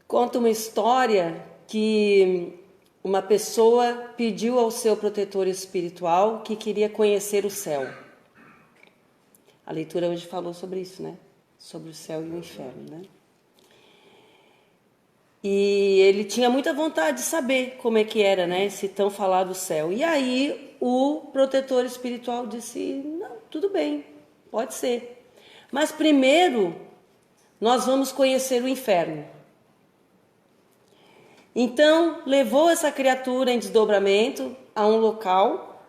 Conta uma história que uma pessoa pediu ao seu protetor espiritual que queria conhecer o céu. A leitura hoje falou sobre isso, né? Sobre o céu e o inferno, né? E ele tinha muita vontade de saber como é que era, né? Esse tão falado céu. E aí o protetor espiritual disse, não, tudo bem, pode ser. Mas primeiro nós vamos conhecer o inferno. Então levou essa criatura em desdobramento a um local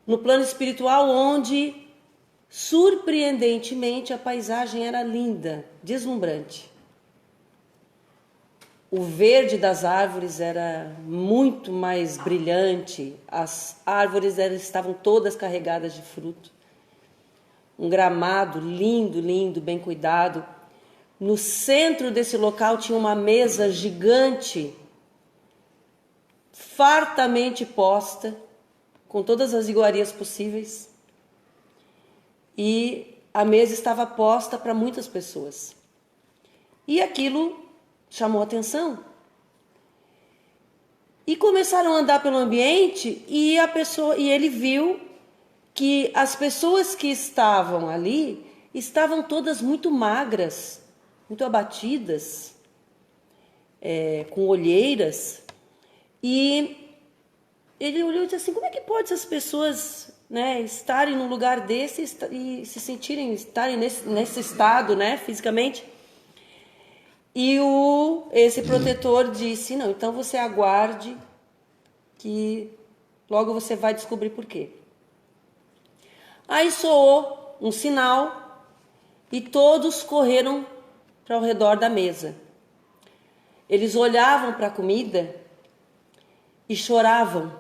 no plano espiritual onde surpreendentemente a paisagem era linda, deslumbrante. O verde das árvores era muito mais brilhante, as árvores estavam todas carregadas de fruto. Um gramado lindo, lindo, bem cuidado. No centro desse local tinha uma mesa gigante, fartamente posta, com todas as iguarias possíveis. E a mesa estava posta para muitas pessoas. E aquilo chamou atenção. E começaram a andar pelo ambiente e ele viu que as pessoas que estavam ali estavam todas muito magras, muito abatidas, com olheiras. E ele olhou e disse assim, como é que pode essas pessoas, né, estarem num lugar desse e se sentirem, estarem nesse estado, né, fisicamente? E esse protetor disse, não, então você aguarde que logo você vai descobrir por quê. Aí soou um sinal e todos correram para o redor da mesa. Eles olhavam para a comida e choravam,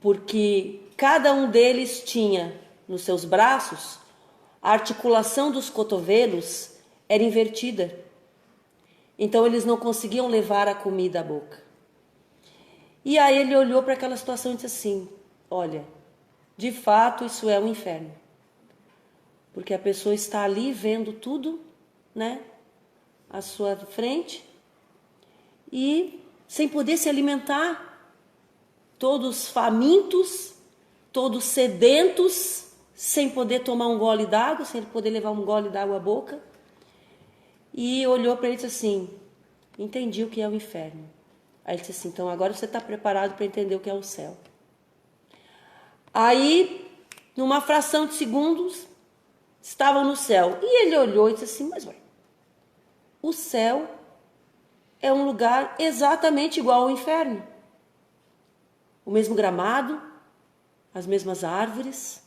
porque cada um deles tinha nos seus braços a articulação dos cotovelos era invertida. Então eles não conseguiam levar a comida à boca. E aí ele olhou para aquela situação e disse assim, olha, de fato isso é um inferno. Porque a pessoa está ali vendo tudo, né, à sua frente e sem poder se alimentar, todos famintos, todos sedentos, sem poder tomar um gole d'água, sem poder levar um gole d'água à boca. E olhou para ele e disse assim, entendi o que é o inferno. Aí ele disse assim, então agora você está preparado para entender o que é o céu. Aí, numa fração de segundos, estavam no céu. E ele olhou e disse assim, mas ué, o céu é um lugar exatamente igual ao inferno. O mesmo gramado, as mesmas árvores,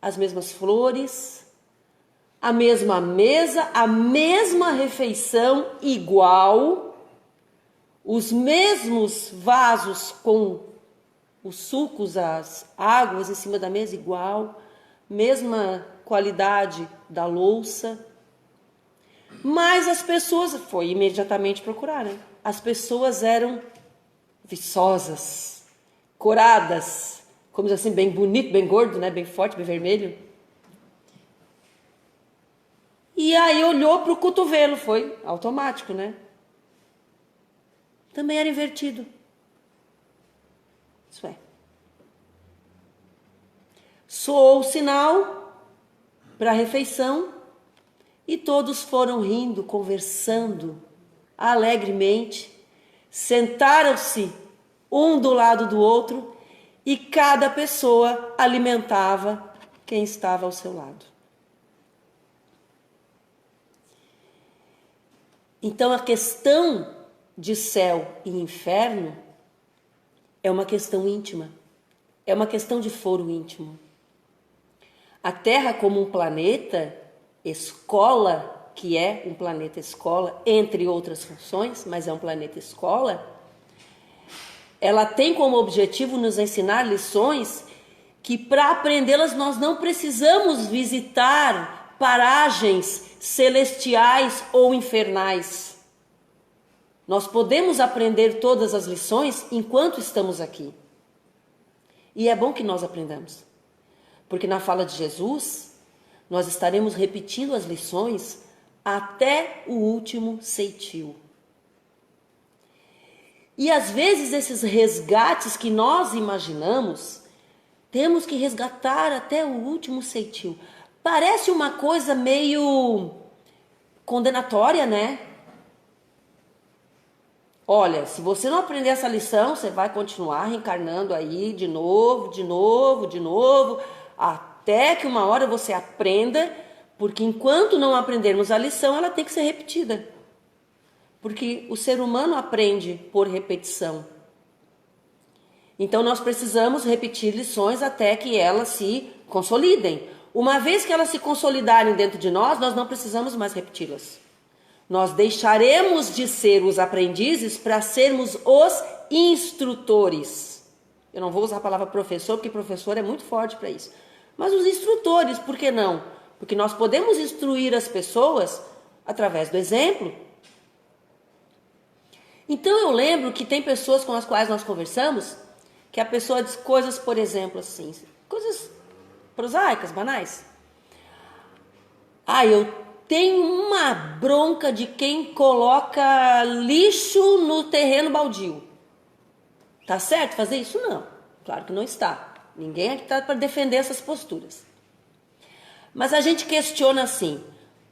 as mesmas flores, a mesma mesa, a mesma refeição igual, os mesmos vasos com os sucos, as águas em cima da mesa igual, mesma qualidade da louça. Mas as pessoas, foi imediatamente procurar, né? As pessoas eram viçosas, coradas, como diz assim, bem bonito, bem gordo, né? Bem forte, bem vermelho. E aí olhou para o cotovelo, foi automático, né? Também era invertido. Isso é. Soou o sinal para a refeição e todos foram rindo, conversando alegremente, sentaram-se um do lado do outro e cada pessoa alimentava quem estava ao seu lado. Então a questão de céu e inferno é uma questão íntima, é uma questão de foro íntimo. A Terra como um planeta escola, que é um planeta escola, entre outras funções, mas é um planeta escola, ela tem como objetivo nos ensinar lições que para aprendê-las nós não precisamos visitar paragens celestiais ou infernais. Nós podemos aprender todas as lições enquanto estamos aqui. E é bom que nós aprendamos. Porque na fala de Jesus, Nós estaremos repetindo as lições até o último ceitil. E às vezes esses resgates que nós imaginamos, temos que resgatar até o último ceitil. Parece uma coisa meio condenatória, né? Olha, se você não aprender essa lição, você vai continuar reencarnando aí de novo, até que uma hora você aprenda, porque enquanto não aprendermos a lição, ela tem que ser repetida. Porque o ser humano aprende por repetição. Então nós precisamos repetir lições até que elas se consolidem. Uma vez que elas se consolidarem dentro de nós, nós não precisamos mais repeti-las. Nós deixaremos de ser os aprendizes para sermos os instrutores. Eu não vou usar a palavra professor, porque professor é muito forte para isso. Mas os instrutores, por que não? Porque nós podemos instruir as pessoas através do exemplo. Então eu lembro que tem pessoas com as quais nós conversamos, que a pessoa diz coisas, por exemplo, assim, coisas prosaicas, banais. Eu tenho uma bronca de quem coloca lixo no terreno baldio. Tá certo fazer isso? Não, claro que não está. Ninguém aqui está para defender essas posturas. Mas a gente questiona assim,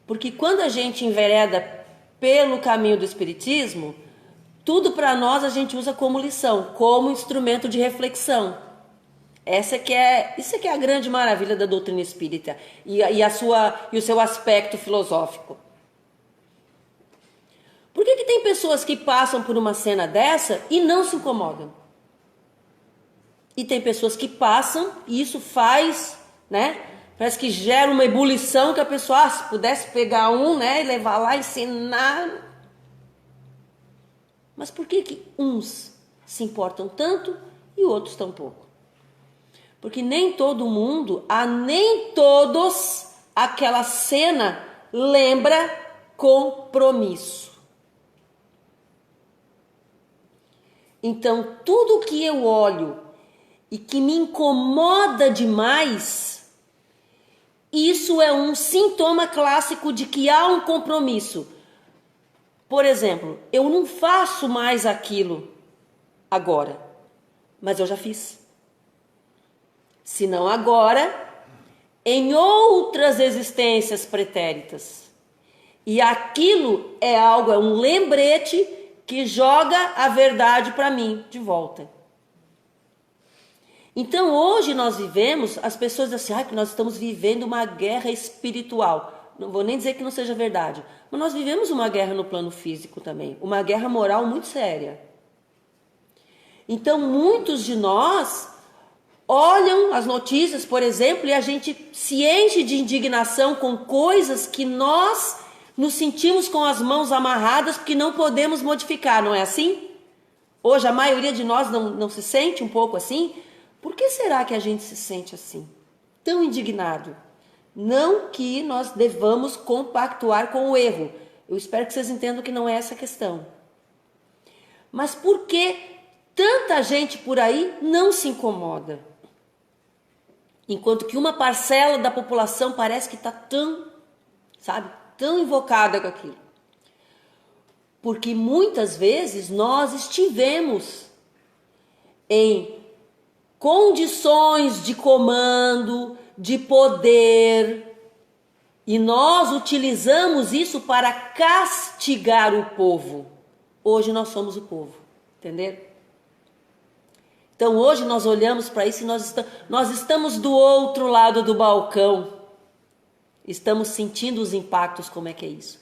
porque quando a gente envereda pelo caminho do espiritismo, tudo para nós a gente usa como lição, como instrumento de reflexão. Isso que é a grande maravilha da doutrina espírita e o seu aspecto filosófico. Por que tem pessoas que passam por uma cena dessa e não se incomodam? E tem pessoas que passam e isso faz, né? Parece que gera uma ebulição que a pessoa, se pudesse pegar um, né, e levar lá, ensinar. Mas por que uns se importam tanto e outros tão pouco? Porque nem todo mundo, nem todos, aquela cena lembra compromisso. Então, tudo que eu olho e que me incomoda demais, isso é um sintoma clássico de que há um compromisso. Por exemplo, eu não faço mais aquilo agora, mas eu já fiz. Se não agora, em outras existências pretéritas. E aquilo é um lembrete que joga a verdade para mim de volta. Então hoje nós vivemos, as pessoas dizem assim, que nós estamos vivendo uma guerra espiritual. Não vou nem dizer que não seja verdade, mas nós vivemos uma guerra no plano físico também, uma guerra moral muito séria. Então muitos de nós olham as notícias, por exemplo, e a gente se enche de indignação com coisas que nós nos sentimos com as mãos amarradas porque não podemos modificar, não é assim? Hoje a maioria de nós não se sente um pouco assim. Por que será que a gente se sente assim? Tão indignado? Não que nós devamos compactuar com o erro. Eu espero que vocês entendam que não é essa a questão. Mas por que tanta gente por aí não se incomoda? Enquanto que uma parcela da população parece que está tão invocada com aquilo. Porque muitas vezes nós estivemos em condições de comando, de poder, e nós utilizamos isso para castigar o povo. Hoje nós somos o povo, entenderam? Então hoje nós olhamos para isso e nós estamos do outro lado do balcão. Estamos sentindo os impactos, como é que é isso.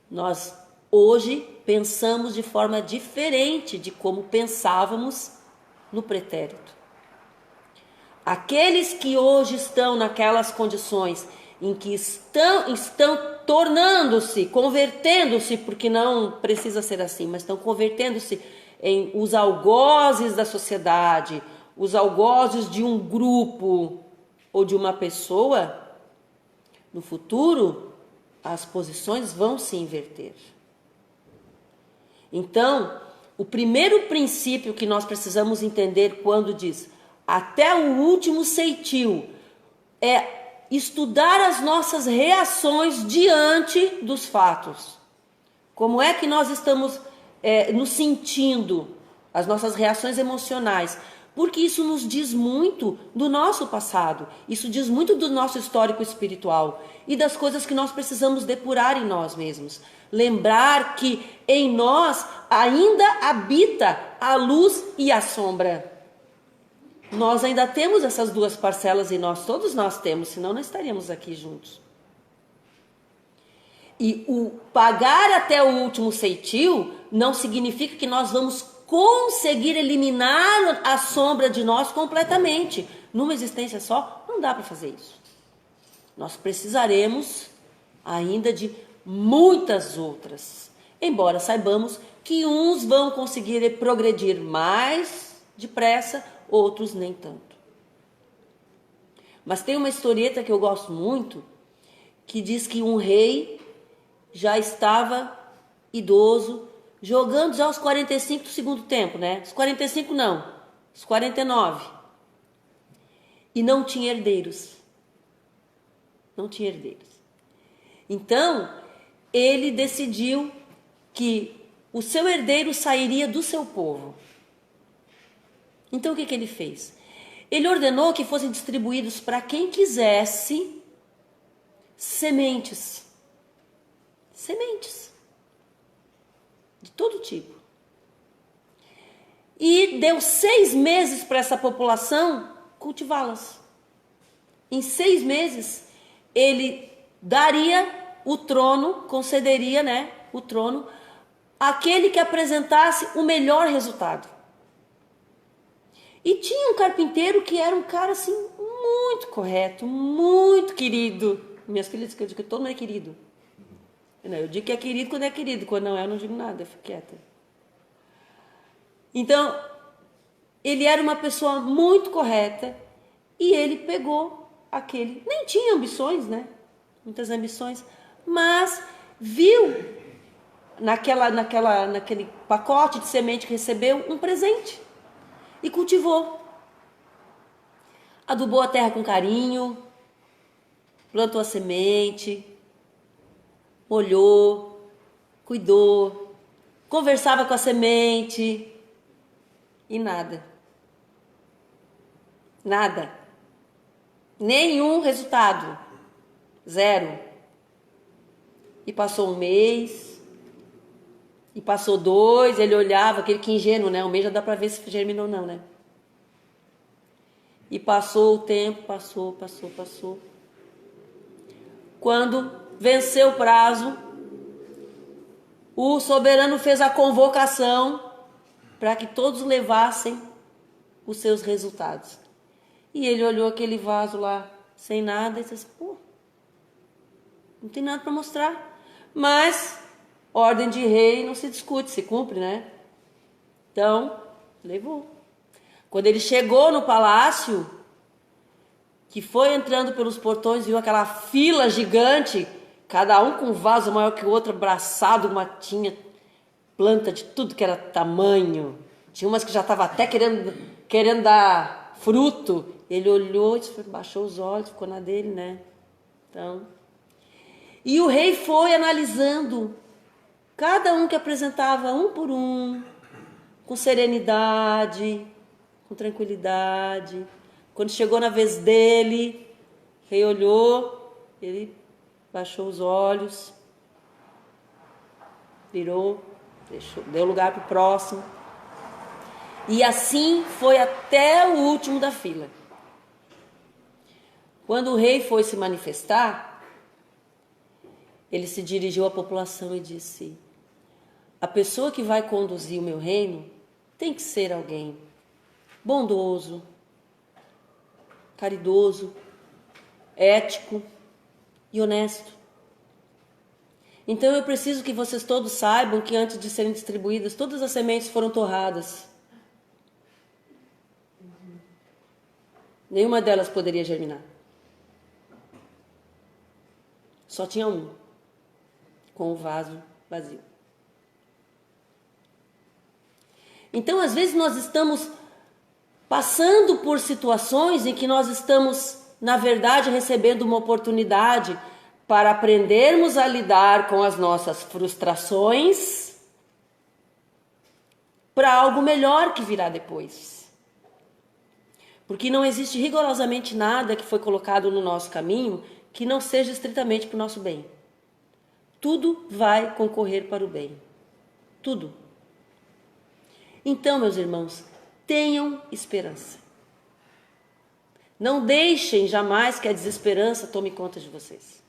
Nós hoje pensamos de forma diferente de como pensávamos no pretérito. Aqueles que hoje estão naquelas condições em que estão tornando-se, convertendo-se, porque não precisa ser assim, mas estão convertendo-se em os algozes da sociedade, os algozes de um grupo ou de uma pessoa, no futuro as posições vão se inverter. Então, o primeiro princípio que nós precisamos entender quando diz até o último ceitil é estudar as nossas reações diante dos fatos. Como é que nós estamos nos sentindo, as nossas reações emocionais. Porque isso nos diz muito do nosso passado, isso diz muito do nosso histórico espiritual e das coisas que nós precisamos depurar em nós mesmos. Lembrar que em nós ainda habita a luz e a sombra. Nós ainda temos essas duas parcelas em nós, todos nós temos, senão não estaríamos aqui juntos. E o pagar até o último ceitil não significa que nós vamos conseguir eliminar a sombra de nós completamente. Numa existência só, não dá para fazer isso. Nós precisaremos ainda de muitas outras. Embora saibamos que uns vão conseguir progredir mais depressa, outros nem tanto. Mas tem uma historieta que eu gosto muito, que diz que um rei já estava idoso, jogando já os 45 do segundo tempo, né? Os 45 não, os 49. E não tinha herdeiros. Não tinha herdeiros. Então, ele decidiu que o seu herdeiro sairia do seu povo. Então, o que ele fez? Ele ordenou que fossem distribuídos para quem quisesse sementes. Sementes. De todo tipo. E deu 6 meses para essa população cultivá-las. Em 6 meses, ele daria o trono, concederia, né, o trono, àquele que apresentasse o melhor resultado. E tinha um carpinteiro que era um cara assim, muito correto, muito querido. Minhas filhas dizem que todo mundo é querido. Eu digo que é querido, quando não é, eu não digo nada, eu fico quieta. Então, ele era uma pessoa muito correta e ele pegou aquele, nem tinha ambições, né? Muitas ambições, mas viu naquele pacote de semente que recebeu um presente e cultivou. Adubou a terra com carinho, plantou a semente, olhou, cuidou, conversava com a semente e nada. Nada. Nenhum resultado. 0. E passou 1 mês, e passou 2, ele olhava, aquele que ingênuo, né? 1 mês já dá para ver se germinou ou não, né? E passou o tempo, passou. Quando venceu o prazo, o soberano fez a convocação para que todos levassem os seus resultados. E ele olhou aquele vaso lá, sem nada, e disse, pô, não tem nada para mostrar. Mas, ordem de rei não se discute, se cumpre, né? Então, levou. Quando ele chegou no palácio, que foi entrando pelos portões, viu aquela fila gigante, cada um com um vaso maior que o outro, abraçado, tinha planta de tudo que era tamanho. Tinha umas que já estavam até querendo dar fruto. Ele olhou, baixou os olhos, ficou na dele, né? Então, e o rei foi analisando cada um que apresentava um por um, com serenidade, com tranquilidade. Quando chegou na vez dele, o rei olhou, ele baixou os olhos, virou, deu lugar para o próximo. E assim foi até o último da fila. Quando o rei foi se manifestar, ele se dirigiu à população e disse, a pessoa que vai conduzir o meu reino tem que ser alguém bondoso, caridoso, ético e honesto. Então eu preciso que vocês todos saibam que antes de serem distribuídas, todas as sementes foram torradas. Nenhuma delas poderia germinar. Só tinha um, com o vaso vazio. Então, às vezes nós estamos passando por situações em que nós estamos na verdade, recebendo uma oportunidade para aprendermos a lidar com as nossas frustrações para algo melhor que virá depois. Porque não existe rigorosamente nada que foi colocado no nosso caminho que não seja estritamente para o nosso bem. Tudo vai concorrer para o bem. Tudo. Então, meus irmãos, tenham esperança. Não deixem jamais que a desesperança tome conta de vocês.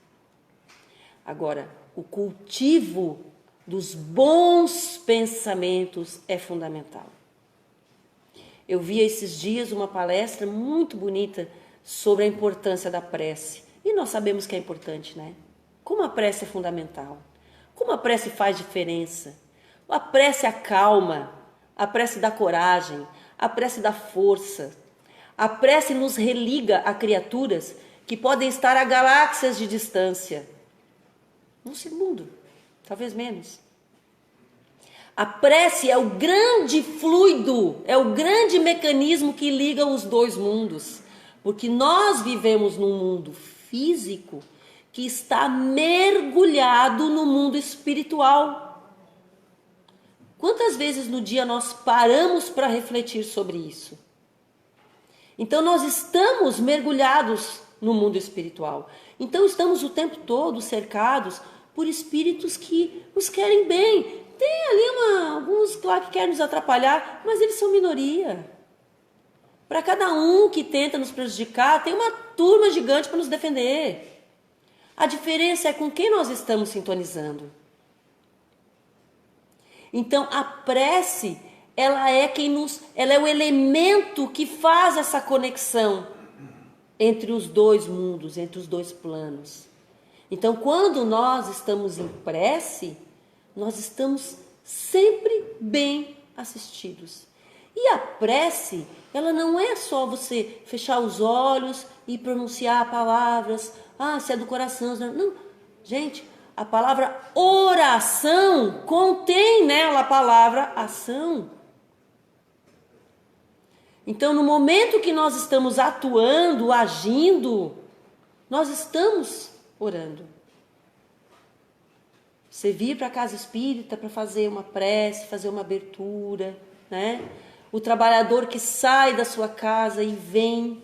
Agora, o cultivo dos bons pensamentos é fundamental. Eu vi esses dias uma palestra muito bonita sobre a importância da prece. E nós sabemos que é importante, né? Como a prece é fundamental. Como a prece faz diferença. A prece acalma, a prece dá coragem, a prece dá força. A prece nos religa a criaturas que podem estar a galáxias de distância. Um segundo, talvez menos. A prece é o grande fluido, é o grande mecanismo que liga os dois mundos. Porque nós vivemos num mundo físico que está mergulhado no mundo espiritual. Quantas vezes no dia nós paramos para refletir sobre isso? Então nós estamos mergulhados no mundo espiritual. Então estamos o tempo todo cercados por espíritos que nos querem bem. Tem ali alguns, claro, que querem nos atrapalhar, mas eles são minoria. Para cada um que tenta nos prejudicar, tem uma turma gigante para nos defender. A diferença é com quem nós estamos sintonizando. Então, a prece, ela é o elemento que faz essa conexão entre os dois mundos, entre os dois planos. Então, quando nós estamos em prece, nós estamos sempre bem assistidos. E a prece, ela não é só você fechar os olhos e pronunciar palavras, se é do coração, não. Gente, a palavra oração contém nela a palavra ação. Então, no momento que nós estamos atuando, agindo, nós estamos orando. Você vir para a casa espírita para fazer uma prece, fazer uma abertura, né? O trabalhador que sai da sua casa e vem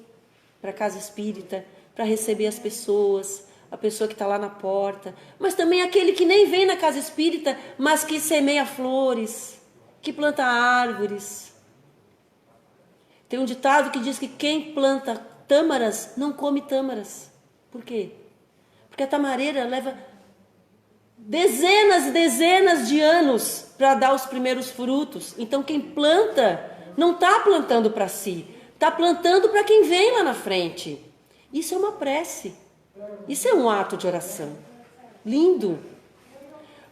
para a casa espírita para receber as pessoas, a pessoa que está lá na porta, mas também aquele que nem vem na casa espírita, mas que semeia flores, que planta árvores. Tem um ditado que diz que quem planta tâmaras não come tâmaras. Por quê? Porque a tamareira leva dezenas e dezenas de anos para dar os primeiros frutos. Então quem planta não está plantando para si, está plantando para quem vem lá na frente. Isso é uma prece. Isso é um ato de oração. Lindo.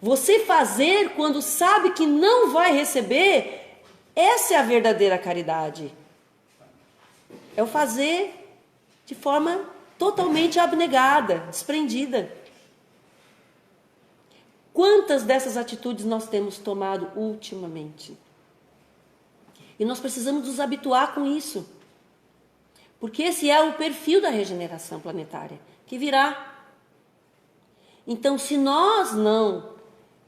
Você fazer quando sabe que não vai receber, essa é a verdadeira caridade. É o fazer de forma totalmente abnegada, desprendida. Quantas dessas atitudes nós temos tomado ultimamente? E nós precisamos nos habituar com isso. Porque esse é o perfil da regeneração planetária que virá. Então, se nós não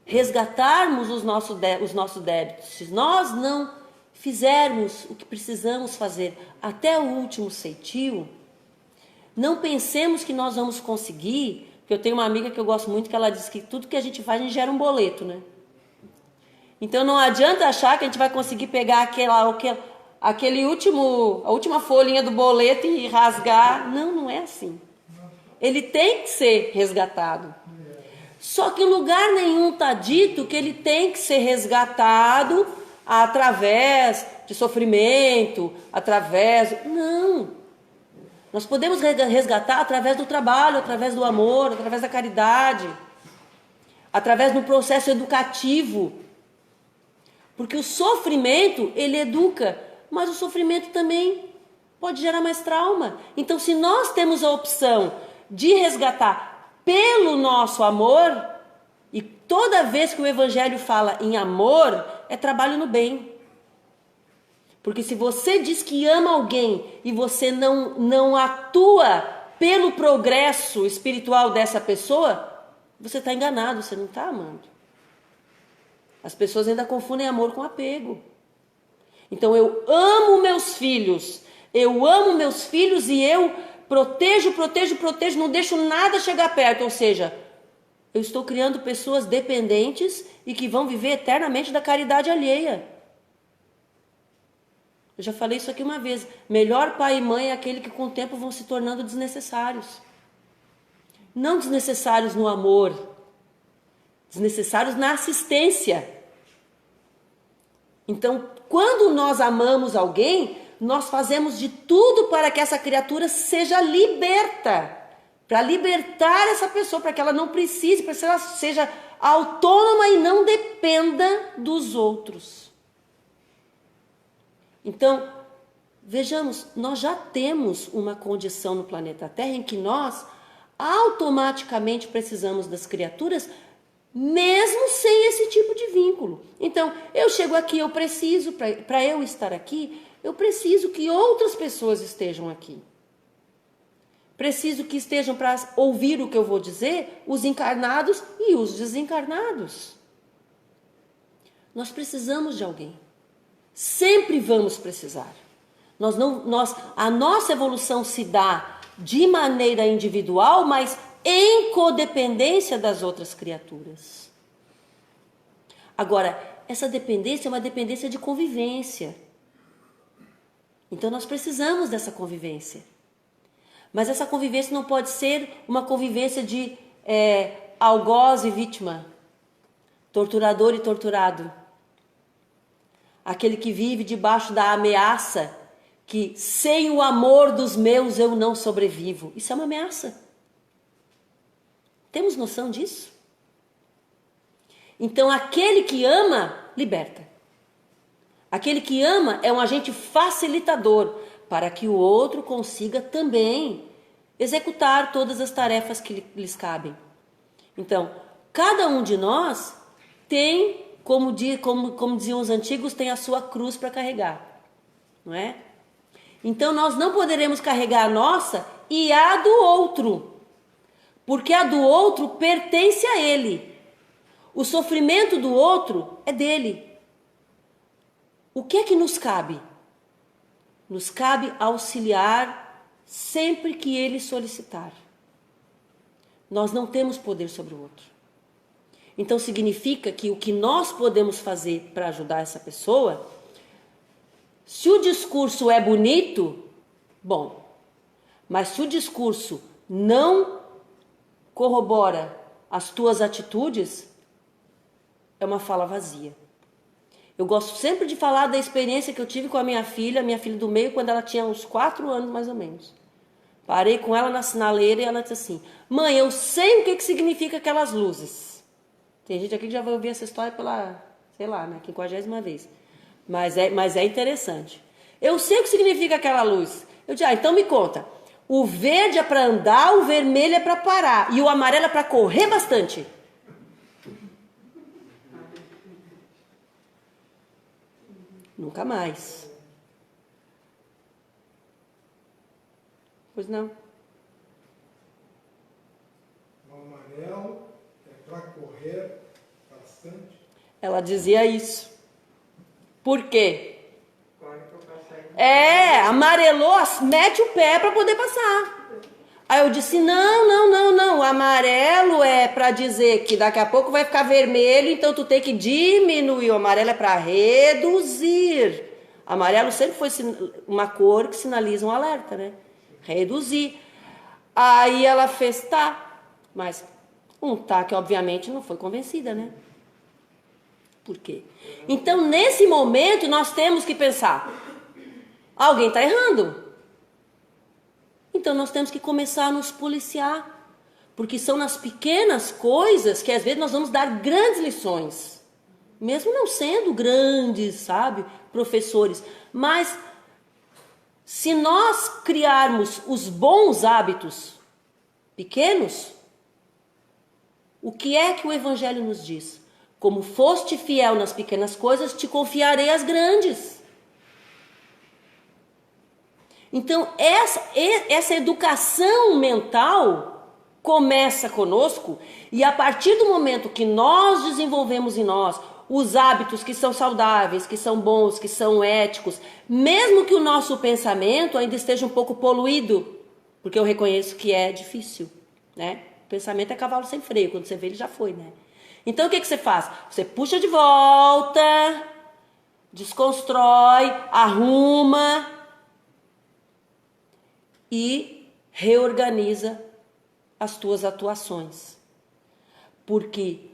resgatarmos os nossos débitos, se nós não fizermos o que precisamos fazer até o último ceitil, não pensemos que nós vamos conseguir. Porque eu tenho uma amiga que eu gosto muito, que ela diz que tudo que a gente faz, a gente gera um boleto, né? Então não adianta achar que a gente vai conseguir pegar a última folhinha do boleto e rasgar. Não, não é assim. Ele tem que ser resgatado. Só que em lugar nenhum está dito que ele tem que ser resgatado através de sofrimento, Não. Nós podemos resgatar através do trabalho, através do amor, através da caridade, através do processo educativo. Porque o sofrimento, ele educa, mas o sofrimento também pode gerar mais trauma. Então, se nós temos a opção de resgatar pelo nosso amor, e toda vez que o Evangelho fala em amor, é trabalho no bem. Porque se você diz que ama alguém e você não atua pelo progresso espiritual dessa pessoa, você está enganado, você não está amando. As pessoas ainda confundem amor com apego. Então eu amo meus filhos e eu protejo, não deixo nada chegar perto. Ou seja, eu estou criando pessoas dependentes e que vão viver eternamente da caridade alheia. Eu já falei isso aqui uma vez. Melhor pai e mãe é aquele que com o tempo vão se tornando desnecessários. Não desnecessários no amor, desnecessários na assistência. Então, quando nós amamos alguém, nós fazemos de tudo para que essa criatura seja liberta. Para libertar essa pessoa, para que ela não precise, para que ela seja autônoma e não dependa dos outros. Então, vejamos, nós já temos uma condição no planeta Terra em que nós automaticamente precisamos das criaturas, mesmo sem esse tipo de vínculo. Então, eu chego aqui, eu preciso, para eu estar aqui, eu preciso que outras pessoas estejam aqui. Preciso que estejam para ouvir o que eu vou dizer, os encarnados e os desencarnados. Nós precisamos de alguém. Sempre vamos precisar. A nossa evolução se dá de maneira individual, mas em codependência das outras criaturas. Agora, essa dependência é uma dependência de convivência. Então nós precisamos dessa convivência. Mas essa convivência não pode ser uma convivência de algoz e vítima, torturador e torturado. Aquele que vive debaixo da ameaça que sem o amor dos meus eu não sobrevivo. Isso é uma ameaça. Temos noção disso? Então aquele que ama, liberta. Aquele que ama é um agente facilitador para que o outro consiga também executar todas as tarefas que lhes cabem. Então, cada um de nós tem, como diziam os antigos, tem a sua cruz para carregar, não é? Então, nós não poderemos carregar a nossa e a do outro, porque a do outro pertence a ele. O sofrimento do outro é dele. O que é que nos cabe? Nos cabe auxiliar sempre que ele solicitar. Nós não temos poder sobre o outro. Então significa que o que nós podemos fazer para ajudar essa pessoa, se o discurso é bonito, bom, mas se o discurso não corrobora as tuas atitudes, é uma fala vazia. Eu gosto sempre de falar da experiência que eu tive com a minha filha do meio, quando ela tinha uns 4 anos mais ou menos. Parei com ela na sinaleira e ela disse assim: mãe, eu sei o que significa aquelas luzes. Tem gente aqui que já vai ouvir essa história pela, sei lá, né, 50ª vez. Mas é interessante. Eu sei o que significa aquela luz. Eu disse, então me conta. O verde é para andar, o vermelho é para parar e o amarelo é para correr bastante. Nunca mais. Pois não. O amarelo é para correr bastante. Ela dizia isso. Por quê? Amarelou, mete o pé para poder passar. Aí eu disse, não. O amarelo é para dizer que daqui a pouco vai ficar vermelho, então tu tem que diminuir. O amarelo é para reduzir. Amarelo sempre foi uma cor que sinaliza um alerta, né? Reduzir. Aí ela fez tá, mas que obviamente não foi convencida, né? Por quê? Então, nesse momento, nós temos que pensar, alguém está errando. Então nós temos que começar a nos policiar, porque são nas pequenas coisas que às vezes nós vamos dar grandes lições, mesmo não sendo grandes, sabe, professores, mas se nós criarmos os bons hábitos pequenos, o que é que o Evangelho nos diz? Como foste fiel nas pequenas coisas, te confiarei as grandes. Então, essa educação mental começa conosco, e a partir do momento que nós desenvolvemos em nós os hábitos que são saudáveis, que são bons, que são éticos, mesmo que o nosso pensamento ainda esteja um pouco poluído, porque eu reconheço que é difícil, né? O pensamento é cavalo sem freio, quando você vê ele já foi, né? Então o que você faz? Você puxa de volta, desconstrói, arruma e reorganiza as tuas atuações. Porque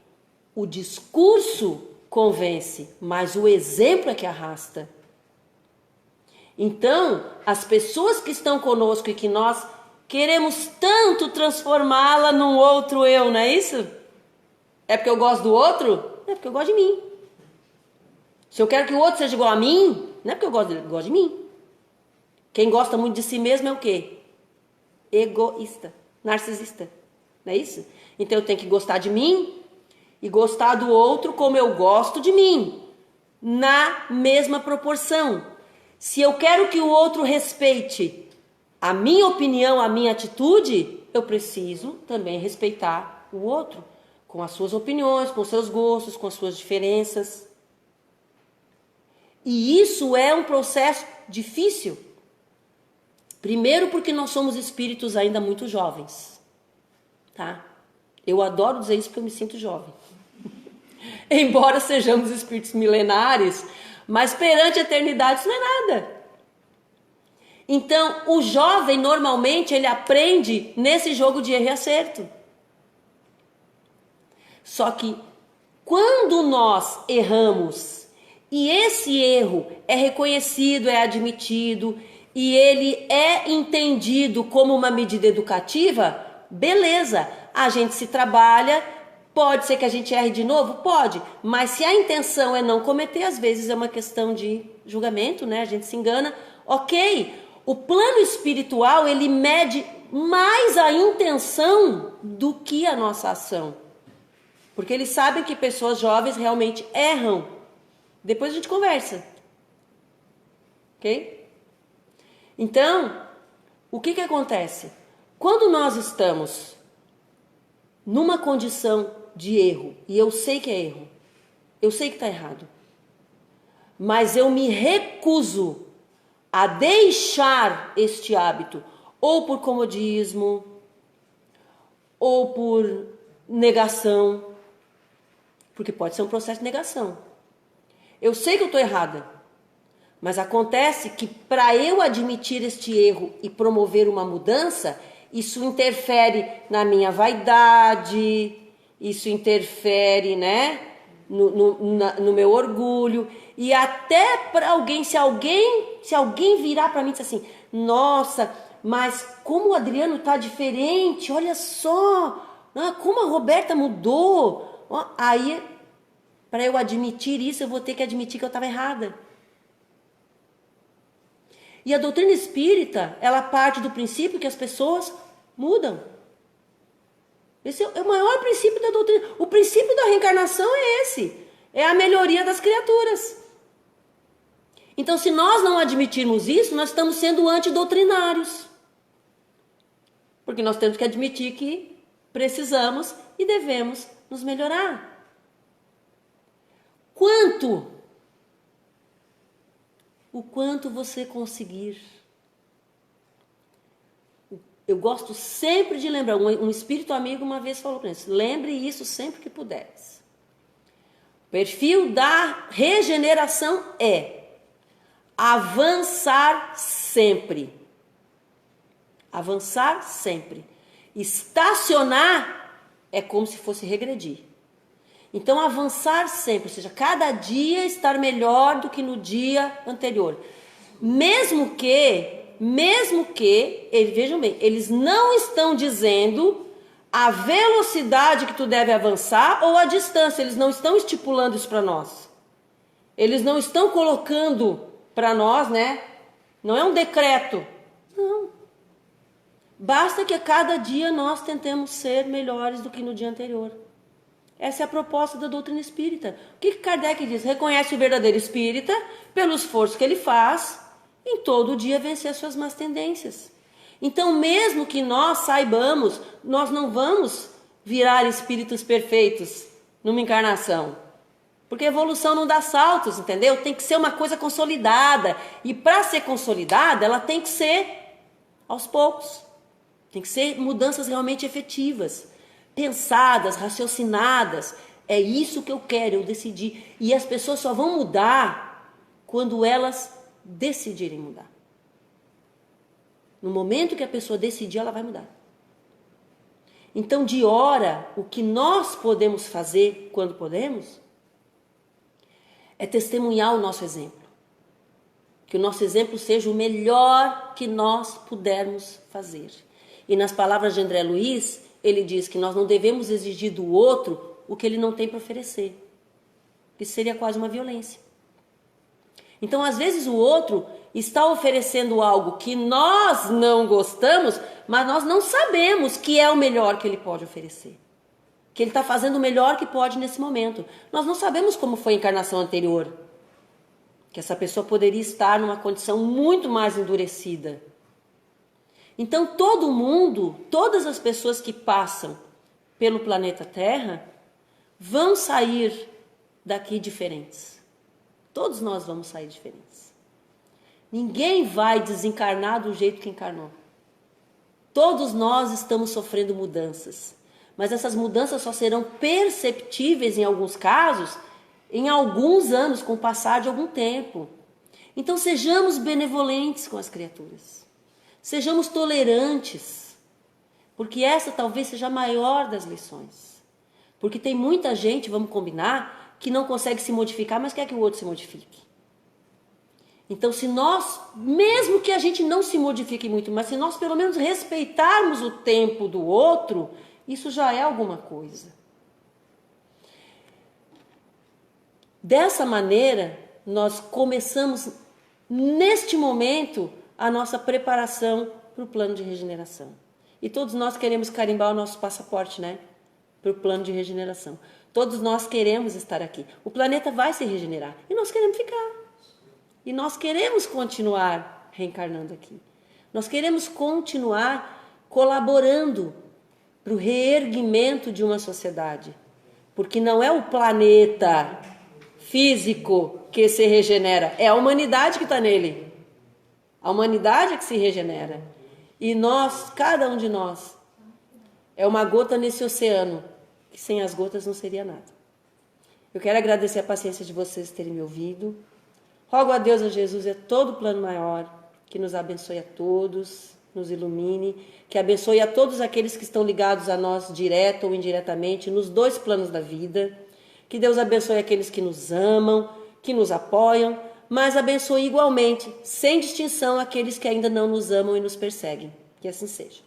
o discurso convence, mas o exemplo é que arrasta. Então, as pessoas que estão conosco e que nós queremos tanto transformá-la num outro eu, não é isso? É porque eu gosto do outro? É porque eu gosto de mim. Se eu quero que o outro seja igual a mim, não é porque eu gosto dele, eu gosto de mim. Quem gosta muito de si mesmo é o quê? Egoísta, narcisista, não é isso? Então eu tenho que gostar de mim e gostar do outro como eu gosto de mim, na mesma proporção. Se eu quero que o outro respeite a minha opinião, a minha atitude, eu preciso também respeitar o outro, com as suas opiniões, com os seus gostos, com as suas diferenças. E isso é um processo difícil. Primeiro porque nós somos espíritos ainda muito jovens, tá? Eu adoro dizer isso porque eu me sinto jovem. Embora sejamos espíritos milenares, mas perante a eternidade isso não é nada. Então, o jovem normalmente ele aprende nesse jogo de erro e acerto. Só que quando nós erramos e esse erro é reconhecido, é admitido e ele é entendido como uma medida educativa, beleza, a gente se trabalha, pode ser que a gente erre de novo? Pode, mas se a intenção é não cometer, às vezes é uma questão de julgamento, né? A gente se engana, ok. O plano espiritual, ele mede mais a intenção do que a nossa ação. Porque eles sabem que pessoas jovens realmente erram. Depois a gente conversa. Ok? Então, o que acontece? Quando nós estamos numa condição de erro, e eu sei que é erro, eu sei que está errado, mas eu me recuso a deixar este hábito, ou por comodismo, ou por negação, porque pode ser um processo de negação. Eu sei que eu estou errada, mas acontece que para eu admitir este erro e promover uma mudança, isso interfere na minha vaidade, isso interfere, né, no meu orgulho, e até para alguém, se alguém virar para mim e dizer assim, nossa, mas como o Adriano está diferente, olha só, como a Roberta mudou, aí para eu admitir isso, eu vou ter que admitir que eu estava errada. E a doutrina espírita, ela parte do princípio que as pessoas mudam. Esse é o maior princípio da doutrina. O princípio da reencarnação é esse. É a melhoria das criaturas. Então, se nós não admitirmos isso, nós estamos sendo antidoutrinários. Porque nós temos que admitir que precisamos e devemos nos melhorar. O quanto você conseguir. Eu gosto sempre de lembrar, um espírito amigo uma vez falou para mim, lembre isso sempre que puderes. O perfil da regeneração é avançar sempre. Avançar sempre. Estacionar é como se fosse regredir. Então, avançar sempre, ou seja, cada dia estar melhor do que no dia anterior. Mesmo que, vejam bem, eles não estão dizendo a velocidade que tu deve avançar ou a distância, eles não estão estipulando isso para nós. Eles não estão colocando para nós, né? Não é um decreto. Não. Basta que a cada dia nós tentemos ser melhores do que no dia anterior. Essa é a proposta da doutrina espírita. O que Kardec diz? Reconhece o verdadeiro espírita pelo esforço que ele faz em todo dia vencer as suas más tendências. Então, mesmo que nós saibamos, nós não vamos virar espíritos perfeitos numa encarnação. Porque evolução não dá saltos, entendeu? Tem que ser uma coisa consolidada. E para ser consolidada, ela tem que ser aos poucos. Tem que ser mudanças realmente efetivas, pensadas, raciocinadas. É isso que eu quero, eu decidi. E as pessoas só vão mudar quando elas decidirem mudar. No momento que a pessoa decidir, ela vai mudar. Então, de hora, o que nós podemos fazer quando podemos é testemunhar o nosso exemplo. Que o nosso exemplo seja o melhor que nós pudermos fazer. E nas palavras de André Luiz, ele diz que nós não devemos exigir do outro o que ele não tem para oferecer. Isso seria quase uma violência. Então, às vezes, o outro está oferecendo algo que nós não gostamos, mas nós não sabemos que é o melhor que ele pode oferecer. Que ele está fazendo o melhor que pode nesse momento. Nós não sabemos como foi a encarnação anterior. Que essa pessoa poderia estar numa condição muito mais endurecida. Então, todo mundo, todas as pessoas que passam pelo planeta Terra, vão sair daqui diferentes. Todos nós vamos sair diferentes. Ninguém vai desencarnar do jeito que encarnou. Todos nós estamos sofrendo mudanças. Mas essas mudanças só serão perceptíveis em alguns casos, em alguns anos, com o passar de algum tempo. Então sejamos benevolentes com as criaturas. Sejamos tolerantes. Porque essa talvez seja a maior das lições. Porque tem muita gente, vamos combinar, que não consegue se modificar, mas quer que o outro se modifique. Então, se nós, mesmo que a gente não se modifique muito, mas se nós pelo menos respeitarmos o tempo do outro, isso já é alguma coisa. Dessa maneira, nós começamos, neste momento, a nossa preparação para o plano de regeneração. E todos nós queremos carimbar o nosso passaporte, né? Para o plano de regeneração. Todos nós queremos estar aqui. O planeta vai se regenerar. E nós queremos ficar. E nós queremos continuar reencarnando aqui. Nós queremos continuar colaborando para o reerguimento de uma sociedade. Porque não é o planeta físico que se regenera, é a humanidade que está nele. A humanidade é que se regenera. E nós, cada um de nós, é uma gota nesse oceano, que sem as gotas não seria nada. Eu quero agradecer a paciência de vocês terem me ouvido. Rogo a Deus, a Jesus e a todo o plano maior, que nos abençoe a todos, nos ilumine, que abençoe a todos aqueles que estão ligados a nós, direto ou indiretamente, nos dois planos da vida. Que Deus abençoe aqueles que nos amam, que nos apoiam, mas abençoe igualmente, sem distinção, aqueles que ainda não nos amam e nos perseguem. Que assim seja.